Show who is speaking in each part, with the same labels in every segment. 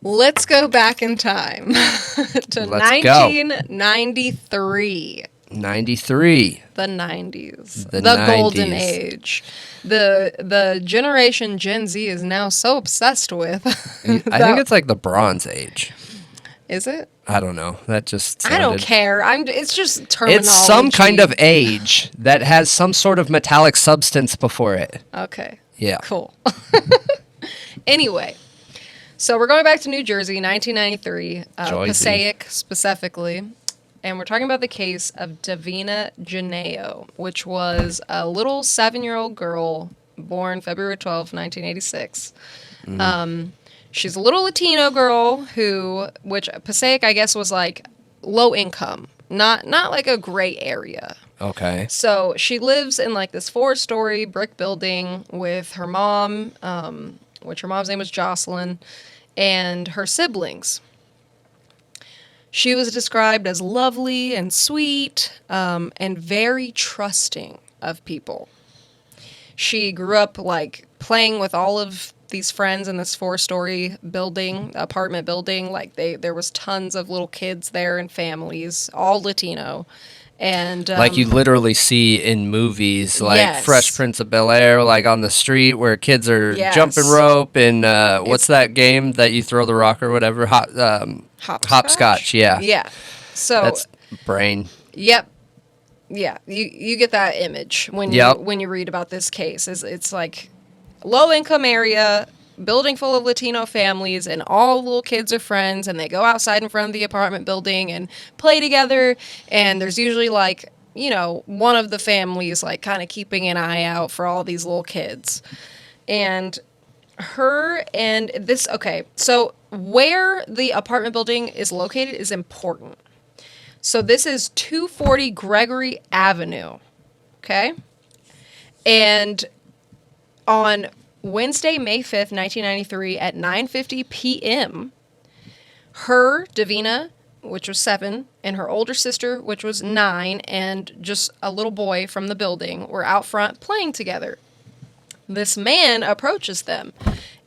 Speaker 1: Let's go back in time to 1993.
Speaker 2: 93.
Speaker 1: The 90s.
Speaker 2: The
Speaker 1: golden
Speaker 2: 90s.
Speaker 1: age. The generation Gen Z is now so obsessed with.
Speaker 2: I think it's like the Bronze Age.
Speaker 1: Is it?
Speaker 2: I don't know. That just sounded...
Speaker 1: I don't care. It's just terminology.
Speaker 2: It's some kind of age that has some sort of metallic substance before it.
Speaker 1: Okay.
Speaker 2: Yeah.
Speaker 1: Cool. Anyway, so we're going back to New Jersey, 1993, Passaic specifically, and we're talking about the case of Divina Genao, which was a little 7-year-old girl born February 12, 1986. She's a little Latino girl which Passaic, I guess, was like low income, not like a gray area.
Speaker 2: Okay.
Speaker 1: So she lives in like this 4-story brick building with her mom, which her mom's name was Jocelyn, and her siblings. She was described as lovely and sweet, and very trusting of people. She grew up like playing with all of these friends in this 4-story apartment building. Like there was tons of little kids there and families, all Latino. And
Speaker 2: like you literally see in movies, like
Speaker 1: yes.
Speaker 2: Fresh Prince of Bel-Air, like on the street where kids are
Speaker 1: yes.
Speaker 2: jumping rope and what's that game that you throw the rock or whatever? Hopscotch. Yeah.
Speaker 1: Yeah. So
Speaker 2: that's brain.
Speaker 1: Yep. Yeah. You get that image when you read about this case. It's like low income area, building full of Latino families, and all little kids are friends, and they go outside in front of the apartment building and play together, and there's usually like, one of the families like kind of keeping an eye out for all these little kids. And so where the apartment building is located is important. So this is 240 Gregory Avenue, okay? And on Wednesday, May 5th, 1993, at 9:50 p.m., her, Divina, which was 7, and her older sister, which was 9, and just a little boy from the building were out front playing together. This man approaches them,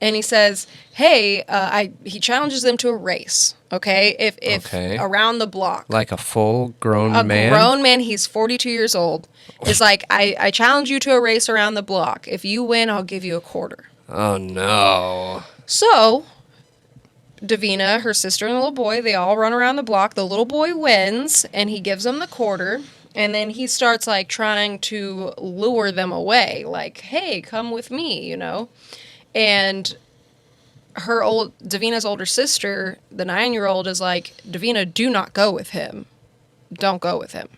Speaker 1: and he says, hey, he challenges them to a race, okay? If around the block.
Speaker 2: Like a full-grown man?
Speaker 1: A grown man, he's 42 years old, is like, I challenge you to a race around the block. If you win, I'll give you a quarter.
Speaker 2: Oh, no.
Speaker 1: So, Divina, her sister, and the little boy, they all run around the block. The little boy wins, and he gives them the quarter. And then he starts, like, trying to lure them away. Like, hey, come with me, And Divina's older sister, the 9-year-old, is like, Divina, do not go with him. Don't go with him.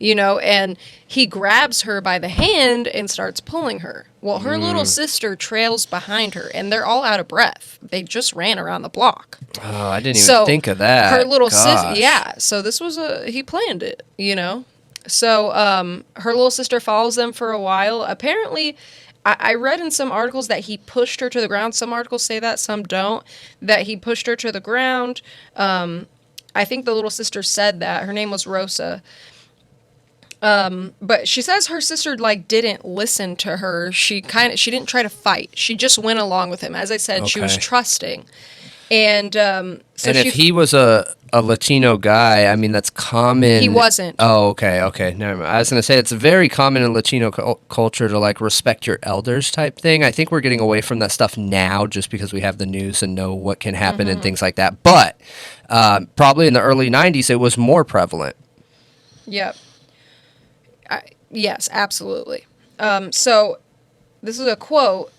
Speaker 1: And he grabs her by the hand and starts pulling her. Well, her little sister trails behind her, and they're all out of breath. They just ran around the block.
Speaker 2: Oh, I didn't even think of that.
Speaker 1: Her little sister, yeah. So this was he planned it, So her little sister follows them for a while. Apparently, I read in some articles that he pushed her to the ground. Some articles say that, some don't. That he pushed her to the ground. I think the little sister said that. Her name was Rosa. But she says her sister didn't listen to her. She didn't try to fight. She just went along with him. As I said, she was trusting. And if
Speaker 2: he was a Latino guy, I mean, that's common.
Speaker 1: He wasn't.
Speaker 2: Oh, okay, never mind. I was going to say it's very common in Latino culture to respect your elders type thing. I think we're getting away from that stuff now just because we have the news and know what can happen and things like that. But probably in the early 90s, it was more prevalent.
Speaker 1: Yep. Yes, absolutely. So this is a quote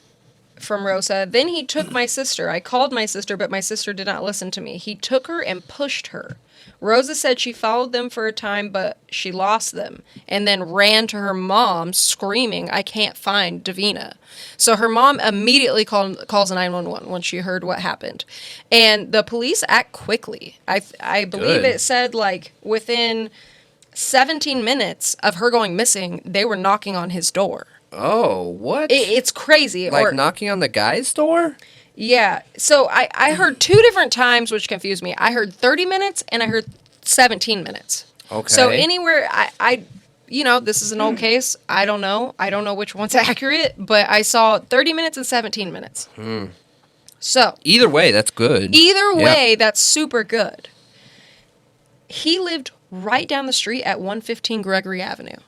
Speaker 1: from Rosa. Then he took my sister. I called my sister, but my sister did not listen to me. He took her and pushed her. Rosa said she followed them for a time, but she lost them and then ran to her mom screaming, I can't find Divina. So her mom immediately calls 911 when she heard what happened. And the police act quickly. I believe it said within 17 minutes of her going missing, they were knocking on his door.
Speaker 2: Oh, what?
Speaker 1: It's crazy.
Speaker 2: Knocking on the guy's door?
Speaker 1: Yeah. So I heard 2 different times, which confused me. I heard 30 minutes and I heard 17 minutes.
Speaker 2: Okay.
Speaker 1: So anywhere, this is an old case. I don't know. I don't know which one's accurate, but I saw 30 minutes and 17 minutes. So
Speaker 2: either way, that's good.
Speaker 1: Either way, that's super good. He lived right down the street at 115 Gregory Avenue.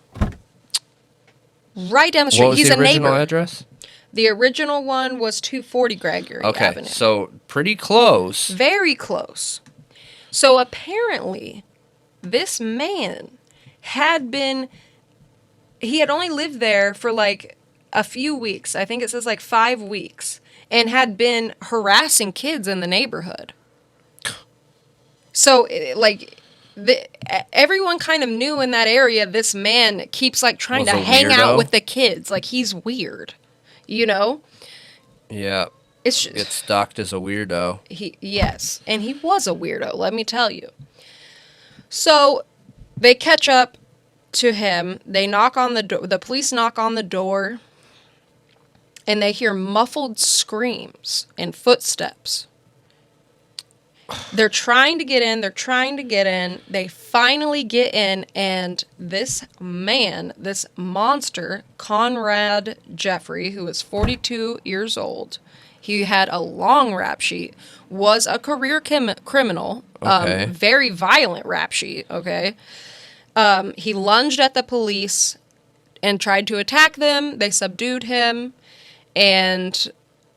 Speaker 1: Right down the street.
Speaker 2: What was
Speaker 1: He's
Speaker 2: the
Speaker 1: a
Speaker 2: original
Speaker 1: neighbor.
Speaker 2: address?
Speaker 1: The original one was 240 Gregory Avenue.
Speaker 2: So pretty close.
Speaker 1: Very close. So apparently, this man he had only lived there for like a few weeks. I think it says like 5 weeks. And had been harassing kids in the neighborhood. So, everyone kind of knew in that area this man keeps, like, trying to hang out with the kids. Like, he's weird, you know?
Speaker 2: Yeah.
Speaker 1: It's just,
Speaker 2: Gets stalked as a weirdo.
Speaker 1: Yes, and he was a weirdo, let me tell you. So, they catch up to him. They knock on the door. The police knock on the door. And they hear muffled screams and footsteps. They're trying to get in. They finally get in, and this monster, Conrad Jeffrey, who is 42 years old, he had a long rap sheet, was a career criminal,
Speaker 2: Okay.
Speaker 1: Very violent rap sheet, okay? He lunged at the police and tried to attack them. They subdued him. And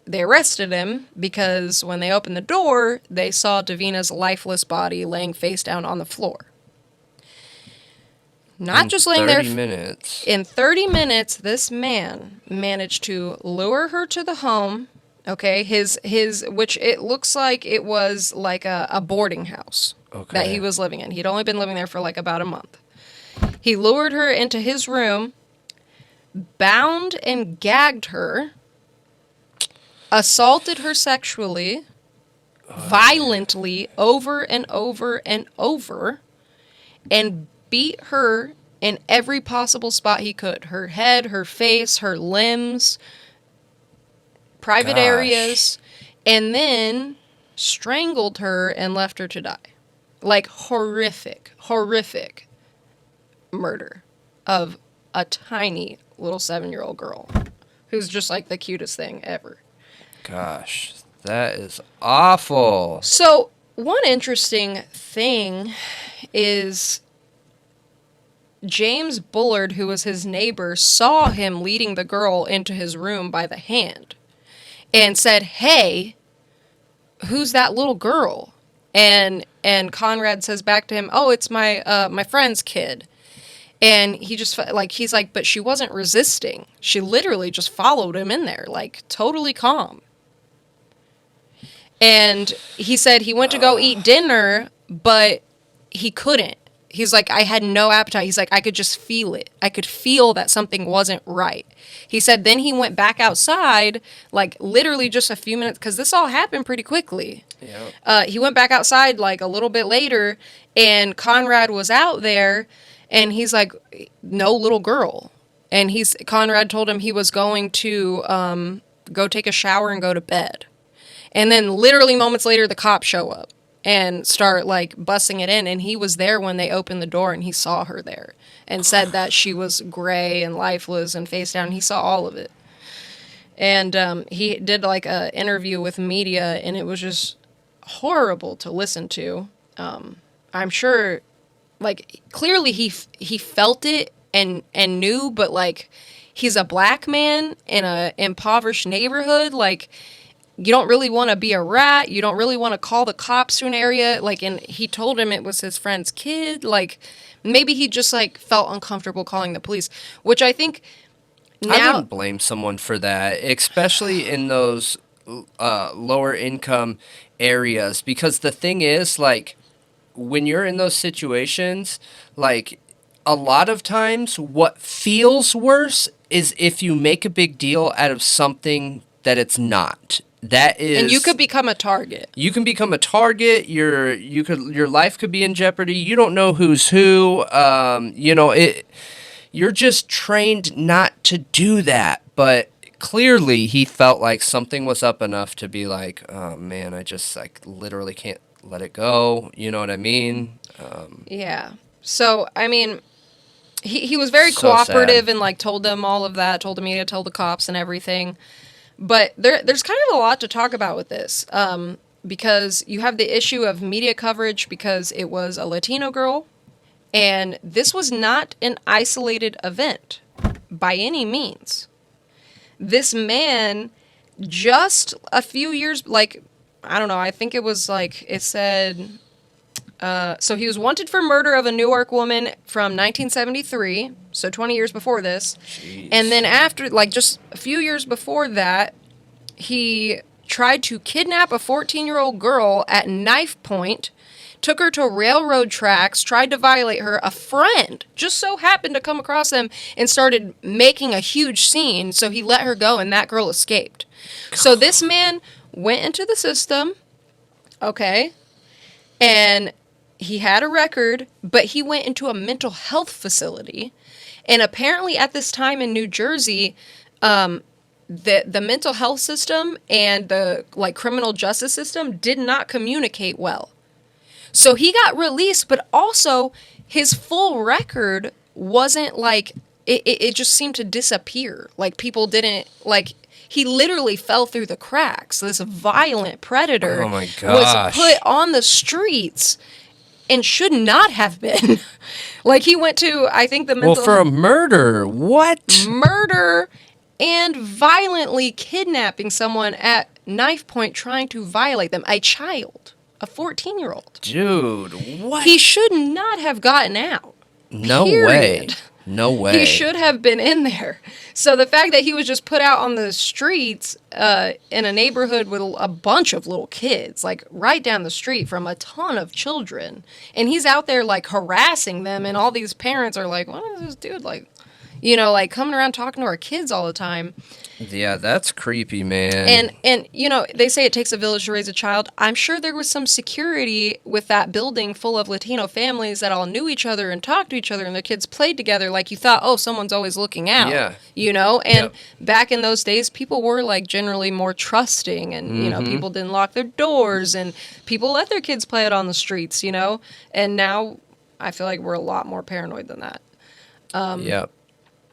Speaker 1: they arrested him because when they opened the door, they saw Divina's lifeless body laying face down on the floor. Not just laying there.
Speaker 2: 30 minutes.
Speaker 1: In 30 minutes, this man managed to lure her to the home. Okay, which it looks like it was like a boarding house that he was living in. He'd only been living there for like about a month. He lured her into his room, bound and gagged her, assaulted her sexually, violently, over and over and over, and beat her in every possible spot he could. Her head, her face, her limbs, private areas, and then strangled her and left her to die. Like, horrific murder of a tiny little 7-year-old girl who's just like the cutest thing ever.
Speaker 2: Gosh, that is awful.
Speaker 1: So, one interesting thing is James Bullard, who was his neighbor, saw him leading the girl into his room by the hand and said, "Hey, who's that little girl?" And Conrad says back to him, "Oh, it's my friend's kid." And he just, like, he's like, but she wasn't resisting. She literally just followed him in there, like, totally calm. And he said he went to go eat dinner, but he couldn't. He's like, I had no appetite. He's like, I could just feel it. I could feel that something wasn't right. He said then he went back outside, like, literally just a few minutes, because this all happened pretty quickly. Yeah. He went back outside, like, a little bit later, and Conrad was out there, and he's like, no little girl. And Conrad told him he was going to go take a shower and go to bed. And then literally moments later, the cops show up and start, like, busting it in. And he was there when they opened the door, and he saw her there and said that she was gray and lifeless and face down. He saw all of it. And he did, like, an interview with media, and it was just horrible to listen to. I'm sure, like, clearly he felt it and knew, but, like, he's a black man in a impoverished neighborhood, like, you don't really want to be a rat. You don't really want to call the cops to an area. Like, and he told him it was his friend's kid. Like, maybe he just, like, felt uncomfortable calling the police, which I think now...
Speaker 2: I wouldn't blame someone for that, especially in those lower income areas. Because the thing is, like, when you're in those situations, like, a lot of times what feels worse is if you make a big deal out of something that it's not. That is,
Speaker 1: and you could become a target.
Speaker 2: You can become a target. Your life could be in jeopardy. You don't know who's who. You're just trained not to do that. But clearly, he felt like something was up enough to be like, oh man, I just, like, literally can't let it go. You know what I mean?
Speaker 1: Yeah. So I mean, he was very cooperative and, like, told them all of that. Told the media, told the cops and everything. But there's kind of a lot to talk about with this, because you have the issue of media coverage because it was a Latino girl, and this was not an isolated event by any means. This man, just a few years, like, I don't know, I think it was like, it said, so he was wanted for murder of a Newark woman from 1973, so 20 years before this. Jeez. And then after, like, just a few years before that, he tried to kidnap a 14-year-old girl at knife point, took her to railroad tracks, tried to violate her. A friend just so happened to come across them and started making a huge scene, so he let her go, and that girl escaped. So this man went into the system, okay, and he had a record, but he went into a mental health facility, and apparently at this time in New Jersey, the mental health system and the, like, criminal justice system did not communicate well. So he got released, but also his full record wasn't, like, it just seemed to disappear. Like, people didn't, like, he literally fell through the cracks. This violent predator was put on the streets and should not have been. Like, he went to, I think, the mental...
Speaker 2: Well, for a murder. What?
Speaker 1: Murder and violently kidnapping someone at knife point, trying to violate them. A child. A 14-year-old.
Speaker 2: Dude, what?
Speaker 1: He should not have gotten out.
Speaker 2: No
Speaker 1: Period.
Speaker 2: way. No way.
Speaker 1: He should have been in there. So the fact that he was just put out on the streets in a neighborhood with a bunch of little kids, like right down the street from a ton of children, and he's out there like harassing them, and all these parents are like, what is this dude like? You know, like coming around talking to our kids all the time.
Speaker 2: Yeah, that's creepy, man.
Speaker 1: And you know, they say it takes a village to raise a child. I'm sure there was some security with that building full of Latino families that all knew each other and talked to each other, and their kids played together. Like, you thought, oh, someone's always looking out.
Speaker 2: Yeah.
Speaker 1: You know? And back in those days, people were like generally more trusting, and you know, people didn't lock their doors, and people let their kids play it on the streets, you know? And now I feel like we're a lot more paranoid than that.
Speaker 2: Yep.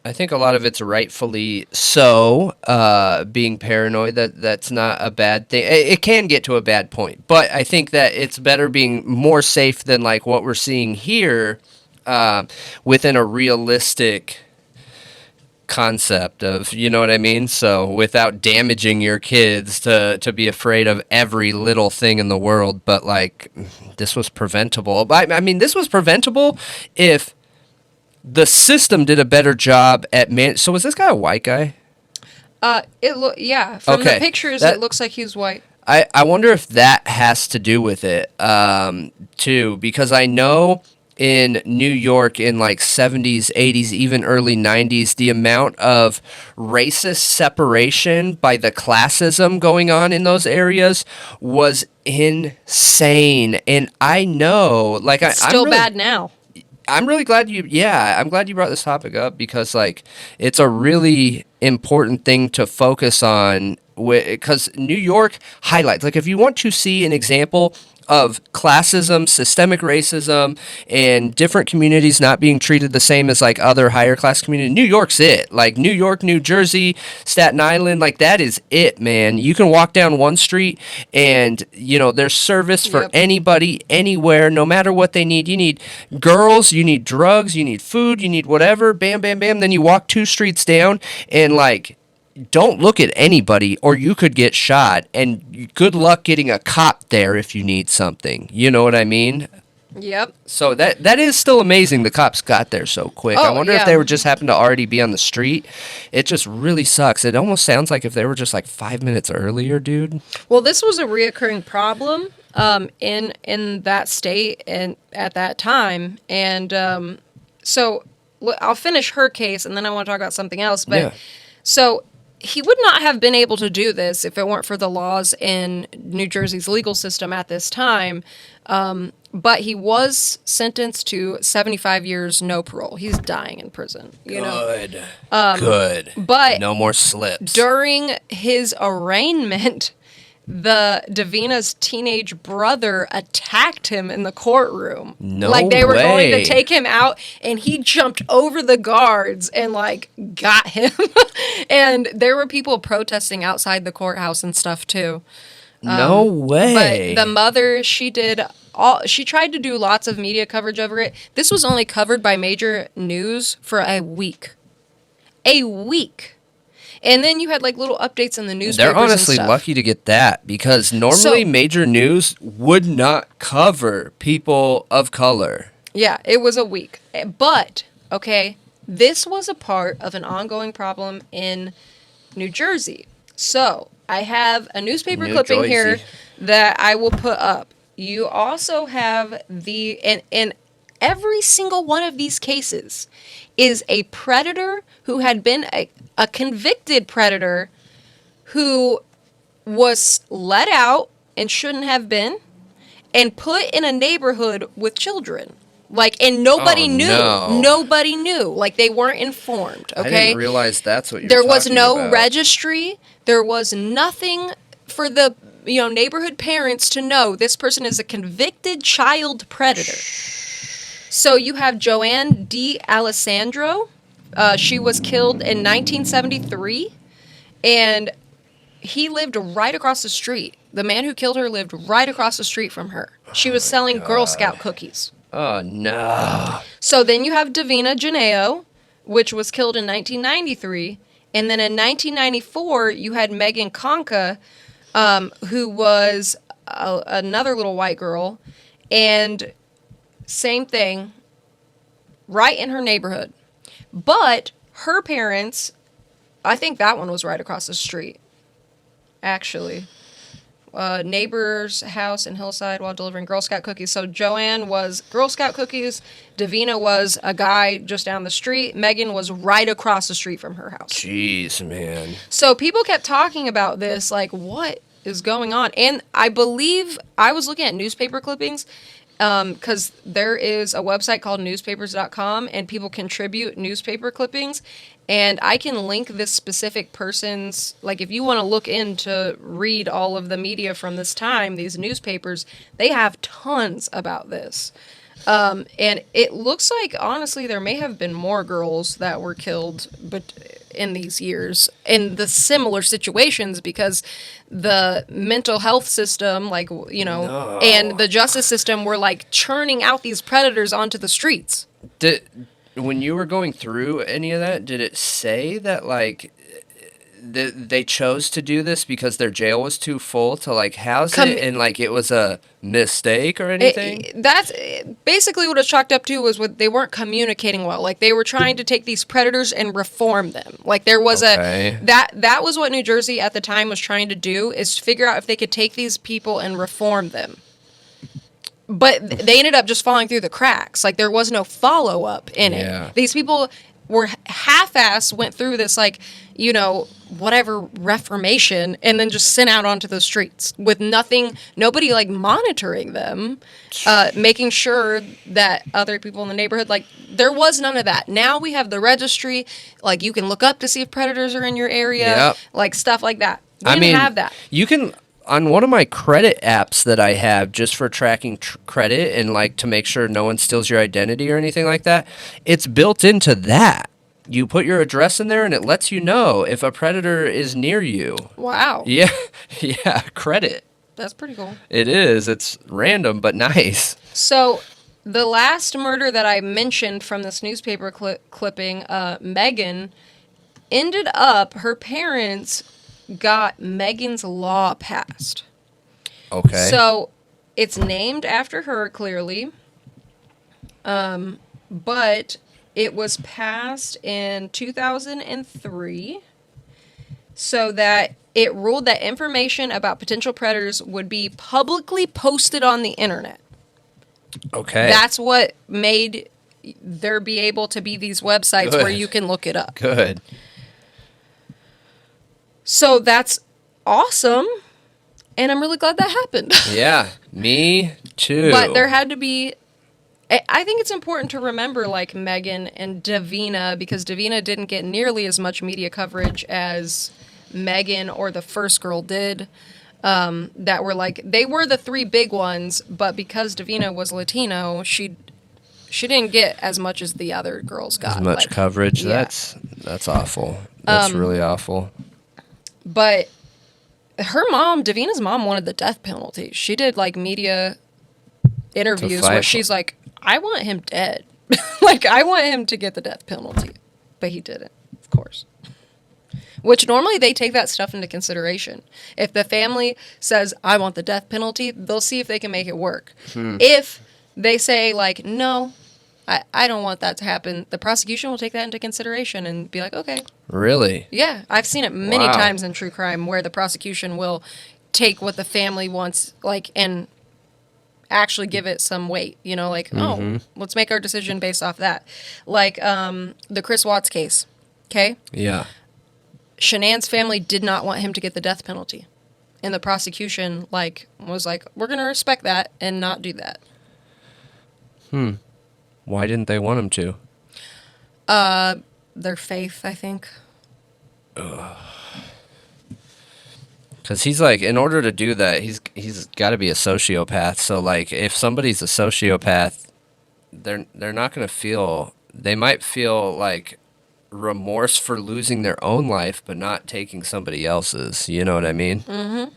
Speaker 2: I think a lot of it's rightfully so, being paranoid. That's not a bad thing. It can get to a bad point, but I think that it's better being more safe than like what we're seeing here, within a realistic concept of, you know what I mean? So without damaging your kids to be afraid of every little thing in the world, but like this was preventable. I mean, this was preventable if the system did a better job at So was this guy a white guy?
Speaker 1: From the pictures, it looks like he's white.
Speaker 2: I wonder if that has to do with it, too, because I know in New York in like 70s, 80s, even early 90s, the amount of racist separation by the classism going on in those areas was insane. And I know, like,
Speaker 1: it's still bad now.
Speaker 2: I'm really glad I'm glad you brought this topic up, because like it's a really important thing to focus on, because New York highlights, like, if you want to see an example of classism, systemic racism, and different communities not being treated the same as like other higher class communities, New York's it. Like New York, New Jersey, Staten Island, like that is it, man. You can walk down one street and, you know, there's service for anybody, anywhere, no matter what they need. You need girls, you need drugs, you need food, you need whatever, bam, bam, bam. Then you walk 2 streets down and like, don't look at anybody or you could get shot, and good luck getting a cop there if you need something. You know what I mean?
Speaker 1: Yep.
Speaker 2: So that is still amazing the cops got there so quick. I wonder if they were just happened to already be on the street. It just really sucks. It almost sounds like if they were just like 5 minutes earlier, dude.
Speaker 1: Well, this was a reoccurring problem in that state and at that time. And so I'll finish her case and then I want to talk about something else. But so he would not have been able to do this if it weren't for the laws in New Jersey's legal system at this time. But he was sentenced to 75 years, no parole. He's dying in prison.
Speaker 2: Good.
Speaker 1: But
Speaker 2: no more slips.
Speaker 1: During his arraignment, the Divina's teenage brother attacked him in the courtroom.
Speaker 2: No
Speaker 1: like they were going to
Speaker 2: way.
Speaker 1: take him out, and he jumped over the guards and like got him. And there were people protesting outside the courthouse and stuff too.
Speaker 2: No way.
Speaker 1: But the mother, she tried to do lots of media coverage over it. This was only covered by major news for a week. A week. And then you had like little updates in the newspapers.
Speaker 2: They're honestly
Speaker 1: and stuff.
Speaker 2: lucky to get that, because normally major news would not cover people of color.
Speaker 1: Yeah, it was a week. But, okay, this was a part of an ongoing problem in New Jersey. So, I have a newspaper clipping here that I will put up. You also have and every single one of these cases is a predator who had been a convicted predator who was let out and shouldn't have been, and put in a neighborhood with children. Like, and nobody knew.
Speaker 2: No.
Speaker 1: Nobody knew. Like, they weren't informed, okay?
Speaker 2: I didn't realize that's what you were
Speaker 1: There was
Speaker 2: talking
Speaker 1: no
Speaker 2: about.
Speaker 1: registry. There was nothing for the, neighborhood parents to know this person is a convicted child predator. So you have Joanne D. Alessandro. She was killed in 1973, and he lived right across the street. The man who killed her lived right across the street from her. She was selling Girl Scout cookies.
Speaker 2: Oh, no.
Speaker 1: So then you have Divina Genao, which was killed in 1993. And then in 1994, you had Megan Conca, who was another little white girl. And same thing, right in her neighborhood. But her parents, I think that one was right across the street, actually. Neighbor's house in Hillside while delivering Girl Scout cookies. So Joanne was Girl Scout cookies. Divina was a guy just down the street. Megan was right across the street from her house.
Speaker 2: Jeez, man.
Speaker 1: So people kept talking about this, like, what is going on? And I believe I was looking at newspaper clippings, because there is a website called newspapers.com, and people contribute newspaper clippings. And I can link this specific person's, like, if you want to look into read all of the media from this time, these newspapers, they have tons about this. And it looks like, honestly, there may have been more girls that were killed but in these years in the similar situations, because the mental health system, like,
Speaker 2: No.
Speaker 1: and the justice system were, like, churning out these predators onto the streets.
Speaker 2: When you were going through any of that, did it say that, like, they chose to do this because their jail was too full to, like, house it, and, like, it was a mistake or anything?
Speaker 1: That's basically what it's chalked up to, was what they weren't communicating well. Like, they were trying to take these predators and reform them. Like, there was that was what New Jersey at the time was trying to do, is figure out if they could take these people and reform them. But they ended up just falling through the cracks. Like, there was no follow-up in it. These people were half-assed, went through this, like, whatever reformation, and then just sent out onto the streets with nobody, like, monitoring them, making sure that other people in the neighborhood, like, there was none of that. Now we have the registry. Like, you can look up to see if predators are in your area, like, stuff like that. We didn't have that.
Speaker 2: You can... On one of my credit apps that I have just for tracking credit and, like, to make sure no one steals your identity or anything like that, it's built into that. You put your address in there and it lets you know if a predator is near you.
Speaker 1: Wow.
Speaker 2: Yeah, credit.
Speaker 1: That's pretty cool.
Speaker 2: It is. It's random but nice.
Speaker 1: So the last murder that I mentioned from this newspaper clipping, Megan, ended up, her parents got Megan's Law passed.
Speaker 2: Okay.
Speaker 1: So it's named after her, clearly. But it was passed in 2003 so that it ruled that information about potential predators would be publicly posted on the internet.
Speaker 2: Okay.
Speaker 1: That's what made there be able to be these websites where you can look it up.
Speaker 2: Good.
Speaker 1: So that's awesome, and I'm really glad that happened.
Speaker 2: Yeah, me too.
Speaker 1: But there had to be... I think it's important to remember, like, Megan and Divina, because Divina didn't get nearly as much media coverage as Megan or the first girl did. that were like, they were the three big ones, but because Divina was Latino, she didn't get as much as the other girls got.
Speaker 2: As much coverage.
Speaker 1: Yeah.
Speaker 2: That's awful. That's really awful.
Speaker 1: But her mom, Divina's mom, wanted the death penalty. She did like media interviews where she's like, I want him dead. Like, I want him to get the death penalty. But he didn't, of course. Which normally they take that stuff into consideration. If the family says, I want the death penalty, they'll see if they can make it work. If they say, like, no, I don't want that to happen, the prosecution will take that into consideration and be like, okay.
Speaker 2: Really?
Speaker 1: Yeah, I've seen it many times in true crime where the prosecution will take what the family wants, like, and actually give it some weight. You know, like, oh, let's make our decision based off that. Like the Chris Watts case, okay?
Speaker 2: Yeah.
Speaker 1: Shanann's family did not want him to get the death penalty. And the prosecution, like, was like, we're going to respect that and not do that.
Speaker 2: Why didn't they want him to?
Speaker 1: Their faith, I think.
Speaker 2: Because he's like, in order to do that, he's got to be a sociopath. So, like, if somebody's a sociopath, they're not going to feel... They might feel, like, remorse for losing their own life, but not taking somebody else's. You know what I mean? Mm-hmm.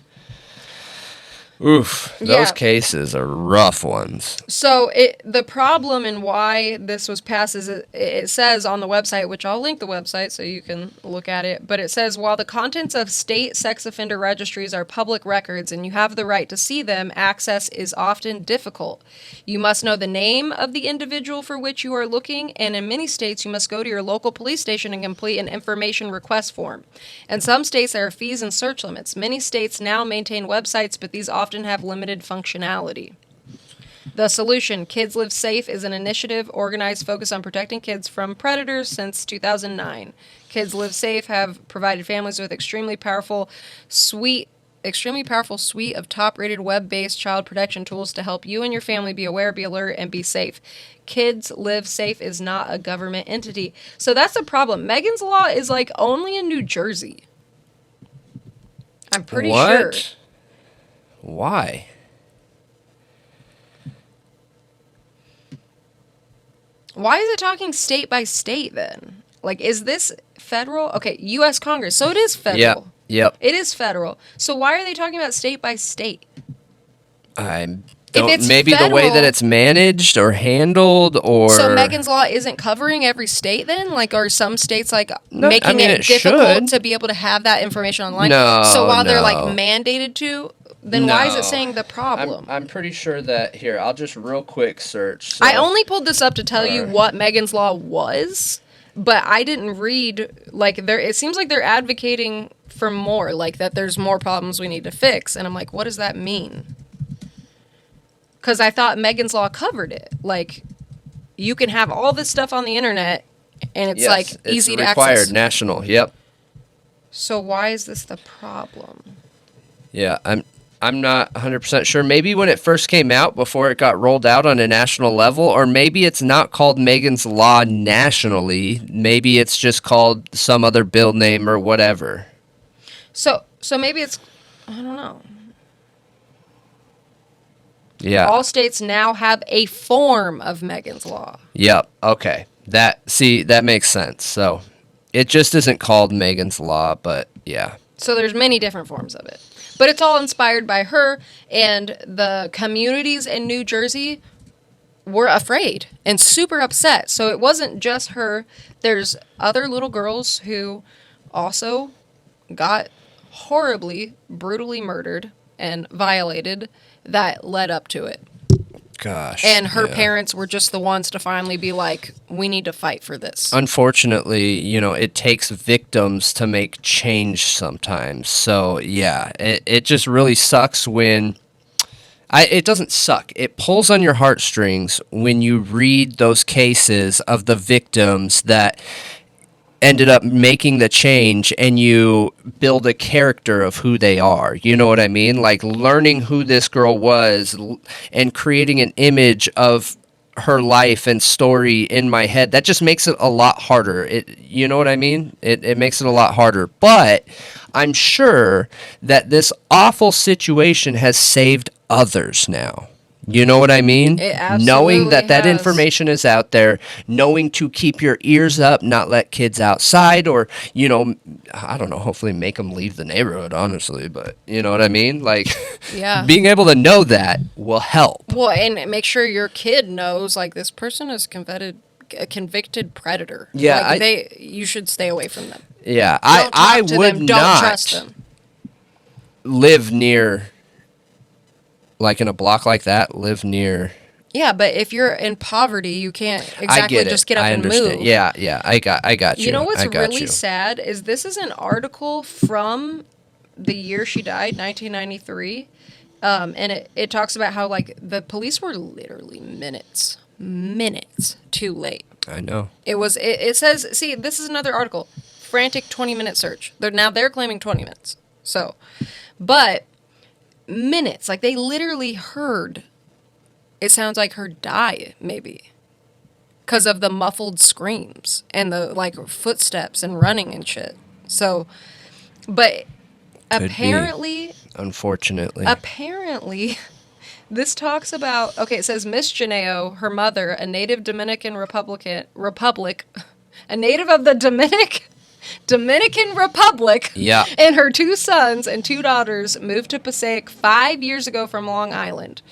Speaker 2: Oof, those cases are rough ones.
Speaker 1: So the problem and why this was passed is it says on the website, which I'll link the website so you can look at it, but it says, while the contents of state sex offender registries are public records and you have the right to see them, access is often difficult. You must know the name of the individual for which you are looking, and in many states you must go to your local police station and complete an information request form. In some states there are fees and search limits. Many states now maintain websites, but these often have limited functionality. The solution, Kids Live Safe, is an initiative organized focused on protecting kids from predators since 2009. Kids Live Safe have provided families with extremely powerful suite of top-rated web-based child protection tools to help you and your family be aware, be alert, and be safe. Kids Live Safe is not a government entity. So that's the problem. Megan's Law is like only in New Jersey. I'm pretty sure.
Speaker 2: Why?
Speaker 1: Why is it talking state by state then? Like, is this federal? Okay, U.S. Congress. So it is federal.
Speaker 2: Yep.
Speaker 1: It is federal. So why are they talking about state by state?
Speaker 2: Maybe federal, the way that it's managed or handled, or...
Speaker 1: So Megan's Law isn't covering every state then? Like, are some states, like, making it difficult to be able to have that information online? So while they're, like, mandated to... Then why is it saying the problem?
Speaker 2: I'm pretty sure that... Here, I'll just real quick search. So.
Speaker 1: I only pulled this up to tell you what Megan's Law was, but I didn't read... Like, it seems like they're advocating for more, like, that there's more problems we need to fix. And I'm like, what does that mean? Because I thought Megan's Law covered it. Like, you can have all this stuff on the internet, and it's, like, easy to access.
Speaker 2: It's required, national, yep.
Speaker 1: So why is this the problem?
Speaker 2: Yeah, I'm not 100% sure. Maybe when it first came out, before it got rolled out on a national level, or maybe it's not called Megan's Law nationally. Maybe it's just called some other bill name or whatever.
Speaker 1: So maybe it's, I don't know.
Speaker 2: Yeah.
Speaker 1: All states now have a form of Megan's Law.
Speaker 2: Yep. Okay. That makes sense. So it just isn't called Megan's Law, but yeah.
Speaker 1: So there's many different forms of it. But it's all inspired by her, and the communities in New Jersey were afraid and super upset. So it wasn't just her. There's other little girls who also got horribly, brutally murdered and violated that led up to it.
Speaker 2: Gosh.
Speaker 1: And her parents were just the ones to finally be like, we need to fight for this.
Speaker 2: Unfortunately, it takes victims to make change sometimes. So, yeah, it just really sucks when... It doesn't suck. It pulls on your heartstrings when you read those cases of the victims that ended up making the change, and you build a character of who they are. You know what I mean? Like learning who this girl was and creating an image of her life and story in my head, that just makes it a lot harder. You know what I mean? It makes it a lot harder. But I'm sure that this awful situation has saved others now. You know what I mean?
Speaker 1: It absolutely
Speaker 2: knowing that
Speaker 1: has.
Speaker 2: information is out there, knowing to keep your ears up, not let kids outside, or, I don't know, hopefully make them leave the neighborhood, honestly, but you know what I mean? Like,
Speaker 1: Yeah.
Speaker 2: being able to know that will help.
Speaker 1: Well, and make sure your kid knows, like, this person is a convicted predator.
Speaker 2: Yeah,
Speaker 1: like, you should stay away from them.
Speaker 2: Yeah,
Speaker 1: Don't
Speaker 2: I
Speaker 1: talk to
Speaker 2: would
Speaker 1: them. Don't
Speaker 2: not
Speaker 1: trust them.
Speaker 2: live near, like in a block like that, live near.
Speaker 1: Yeah, but if you're in poverty, you can't
Speaker 2: I
Speaker 1: exactly
Speaker 2: get it.
Speaker 1: just get up
Speaker 2: I
Speaker 1: and
Speaker 2: understand.
Speaker 1: move.
Speaker 2: Yeah, I got you.
Speaker 1: You know what's
Speaker 2: I got
Speaker 1: really
Speaker 2: you.
Speaker 1: sad is this is an article from the year she died, 1993, and it talks about how, like, the police were literally minutes too late.
Speaker 2: I know.
Speaker 1: It says, see, this is another article, frantic 20-minute search. They're claiming 20 minutes. So, but minutes, like, they literally heard, it sounds like her die, maybe, because of the muffled screams and the, like, footsteps and running and shit. So, but
Speaker 2: Could
Speaker 1: apparently,
Speaker 2: be, unfortunately,
Speaker 1: this talks about, okay, it says Miss Genao, her mother, a native Dominican Republic, a native of the Dominican Republic,
Speaker 2: yeah,
Speaker 1: and her 2 sons and 2 daughters moved to Passaic 5 years ago from Long Island.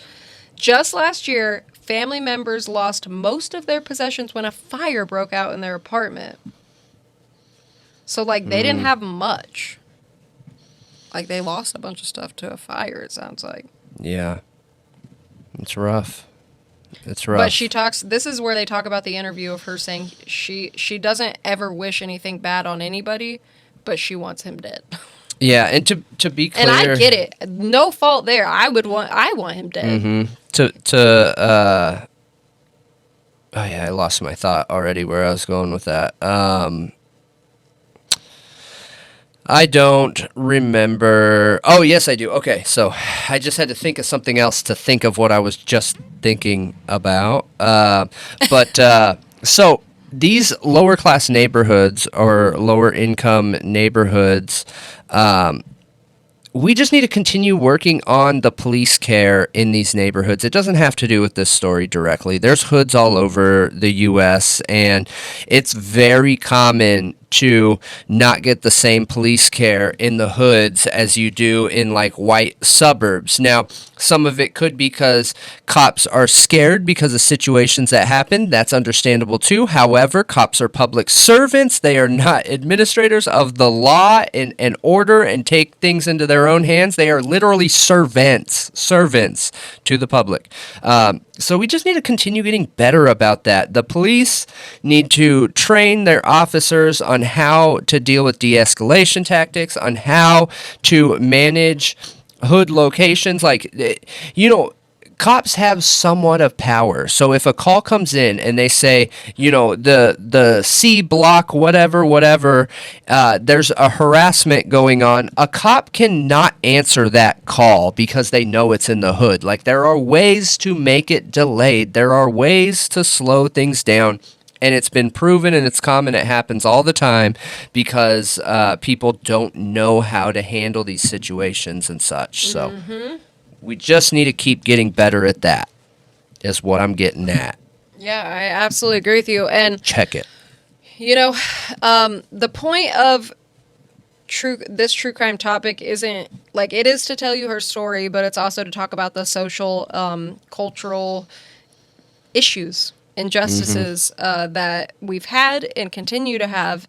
Speaker 1: Just last year, family members lost most of their possessions when a fire broke out in their apartment. So, like, they didn't have much. Like, they lost a bunch of stuff to a fire, it sounds like.
Speaker 2: Yeah. It's rough. It's rough.
Speaker 1: But she talks, this is where they talk about the interview of her saying she doesn't ever wish anything bad on anybody, but she wants him dead.
Speaker 2: Yeah, and to be clear,
Speaker 1: and I get it. No fault there. I want him dead.
Speaker 2: Mm-hmm. Oh yeah, I lost my thought already where I was going with that. I don't remember. Oh, yes, I do. Okay, so I just had to think of something else to think of what I was just thinking about. So these lower class neighborhoods or lower income neighborhoods, we just need to continue working on the police care in these neighborhoods. It doesn't have to do with this story directly. There's hoods all over the U.S., and it's very common to not get the same police care in the hoods as you do in, like, white suburbs. Now, some of it could be because cops are scared because of situations that happen. That's understandable too. However, cops are public servants. They are not administrators of the law and order and take things into their own hands. They are literally servants to the public. So we just need to continue getting better about that. The police need to train their officers on how to deal with de-escalation tactics, on how to manage hood locations. Like, cops have somewhat of power. So if a call comes in and they say, the C block, whatever, there's a harassment going on, a cop cannot answer that call because they know it's in the hood. Like, there are ways to make it delayed. There are ways to slow things down. And it's been proven, and it's common. It happens all the time because people don't know how to handle these situations and such. So we just need to keep getting better at that, is what I'm getting at.
Speaker 1: Yeah, I absolutely agree with you. And
Speaker 2: check it.
Speaker 1: The point of this true crime topic isn't, like, it is to tell you her story, but it's also to talk about the social, cultural issues, injustices that we've had and continue to have